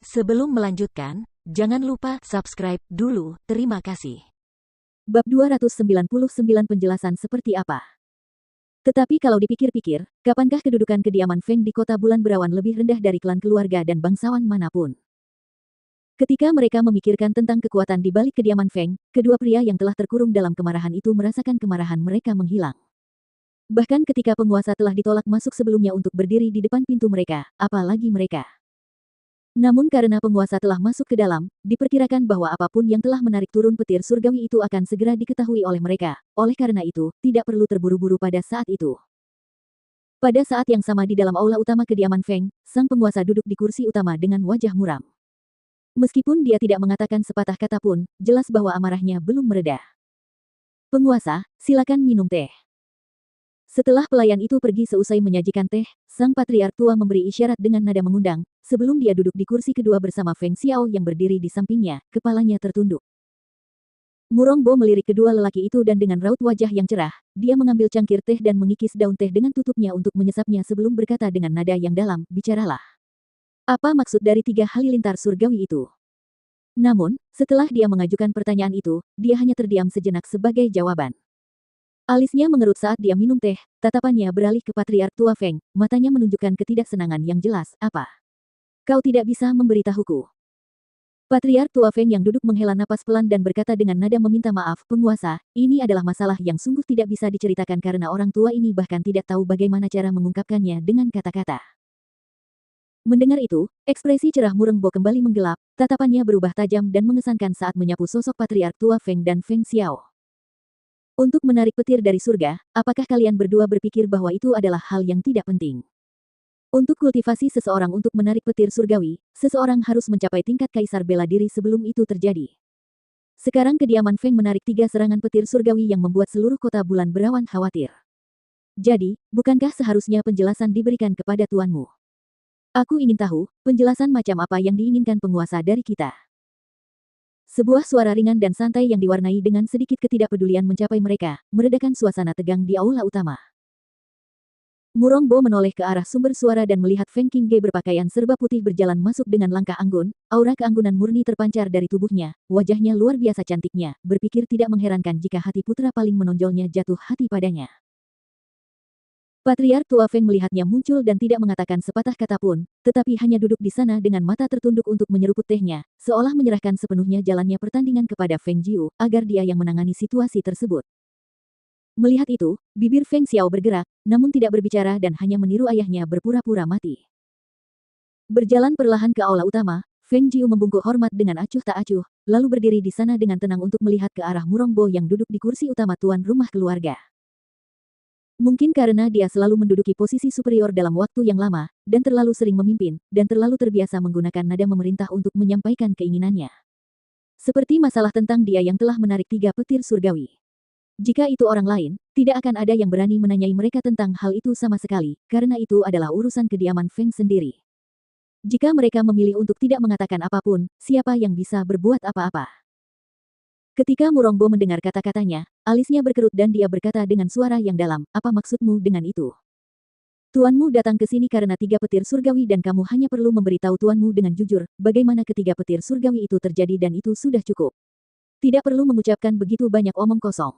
Sebelum melanjutkan, jangan lupa subscribe dulu, terima kasih. Bab 299 penjelasan seperti apa? Tetapi kalau dipikir-pikir, kapankah kedudukan kediaman Feng di kota bulan berawan lebih rendah dari klan keluarga dan bangsawan manapun? Ketika mereka memikirkan tentang kekuatan di balik kediaman Feng, kedua pria yang telah terkurung dalam kemarahan itu merasakan kemarahan mereka menghilang. Bahkan ketika penguasa telah ditolak masuk sebelumnya untuk berdiri di depan pintu mereka, apalagi mereka. Namun karena penguasa telah masuk ke dalam, diperkirakan bahwa apapun yang telah menarik turun petir surgawi itu akan segera diketahui oleh mereka. Oleh karena itu, tidak perlu terburu-buru pada saat itu. Pada saat yang sama di dalam aula utama kediaman Feng, sang penguasa duduk di kursi utama dengan wajah muram. Meskipun dia tidak mengatakan sepatah kata pun, jelas bahwa amarahnya belum mereda. Penguasa, silakan minum teh. Setelah pelayan itu pergi seusai menyajikan teh, sang patriark tua memberi isyarat dengan nada mengundang, sebelum dia duduk di kursi kedua bersama Feng Xiao yang berdiri di sampingnya, kepalanya tertunduk. Murong Bo melirik kedua lelaki itu dan dengan raut wajah yang cerah, dia mengambil cangkir teh dan mengikis daun teh dengan tutupnya untuk menyesapnya sebelum berkata dengan nada yang dalam, bicaralah. Apa maksud dari 3 halilintar surgawi itu? Namun, setelah dia mengajukan pertanyaan itu, dia hanya terdiam sejenak sebagai jawaban. Alisnya mengerut saat dia minum teh, tatapannya beralih ke patriark tua Feng, matanya menunjukkan ketidaksenangan yang jelas, apa? Kau tidak bisa memberitahuku. Patriark tua Feng yang duduk menghela napas pelan dan berkata dengan nada meminta maaf, penguasa, ini adalah masalah yang sungguh tidak bisa diceritakan karena orang tua ini bahkan tidak tahu bagaimana cara mengungkapkannya dengan kata-kata. Mendengar itu, ekspresi cerah Murong Bo kembali menggelap, tatapannya berubah tajam dan mengesankan saat menyapu sosok patriark tua Feng dan Feng Xiao. Untuk menarik petir dari surga, apakah kalian berdua berpikir bahwa itu adalah hal yang tidak penting? Untuk kultivasi seseorang untuk menarik petir surgawi, seseorang harus mencapai tingkat kaisar bela diri sebelum itu terjadi. Sekarang kediaman Feng menarik 3 serangan petir surgawi yang membuat seluruh kota bulan berawan khawatir. Jadi, bukankah seharusnya penjelasan diberikan kepada tuanmu? Aku ingin tahu, penjelasan macam apa yang diinginkan penguasa dari kita. Sebuah suara ringan dan santai yang diwarnai dengan sedikit ketidakpedulian mencapai mereka, meredakan suasana tegang di aula utama. Murong Bo menoleh ke arah sumber suara dan melihat Feng Qingge berpakaian serba putih berjalan masuk dengan langkah anggun, aura keanggunan murni terpancar dari tubuhnya, wajahnya luar biasa cantiknya, berpikir tidak mengherankan jika hati putra paling menonjolnya jatuh hati padanya. Patriark tua Feng melihatnya muncul dan tidak mengatakan sepatah kata pun, tetapi hanya duduk di sana dengan mata tertunduk untuk menyeruput tehnya, seolah menyerahkan sepenuhnya jalannya pertandingan kepada Feng Jiu, agar dia yang menangani situasi tersebut. Melihat itu, bibir Feng Xiao bergerak, namun tidak berbicara dan hanya meniru ayahnya berpura-pura mati. Berjalan perlahan ke aula utama, Feng Jiu membungkuk hormat dengan acuh tak acuh, lalu berdiri di sana dengan tenang untuk melihat ke arah Murong Bo yang duduk di kursi utama tuan rumah keluarga. Mungkin karena dia selalu menduduki posisi superior dalam waktu yang lama, dan terlalu sering memimpin, dan terlalu terbiasa menggunakan nada memerintah untuk menyampaikan keinginannya. Seperti masalah tentang dia yang telah menarik 3 petir surgawi. Jika itu orang lain, tidak akan ada yang berani menanyai mereka tentang hal itu sama sekali, karena itu adalah urusan kediaman Feng sendiri. Jika mereka memilih untuk tidak mengatakan apapun, siapa yang bisa berbuat apa-apa? Ketika Murong Bo mendengar kata-katanya, alisnya berkerut dan dia berkata dengan suara yang dalam, apa maksudmu dengan itu? Tuanmu datang ke sini karena 3 petir surgawi dan kamu hanya perlu memberitahu tuanmu dengan jujur, bagaimana ketiga petir surgawi itu terjadi dan itu sudah cukup. Tidak perlu mengucapkan begitu banyak omong kosong.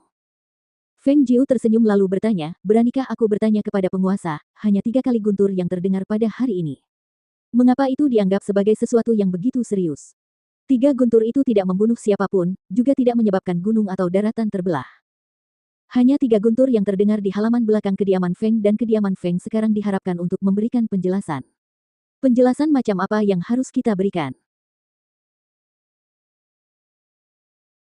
Feng Jiu tersenyum lalu bertanya, beranikah aku bertanya kepada penguasa, hanya 3 kali guntur yang terdengar pada hari ini? Mengapa itu dianggap sebagai sesuatu yang begitu serius? 3 guntur itu tidak membunuh siapapun, juga tidak menyebabkan gunung atau daratan terbelah. Hanya 3 guntur yang terdengar di halaman belakang kediaman Feng dan kediaman Feng sekarang diharapkan untuk memberikan penjelasan. Penjelasan macam apa yang harus kita berikan?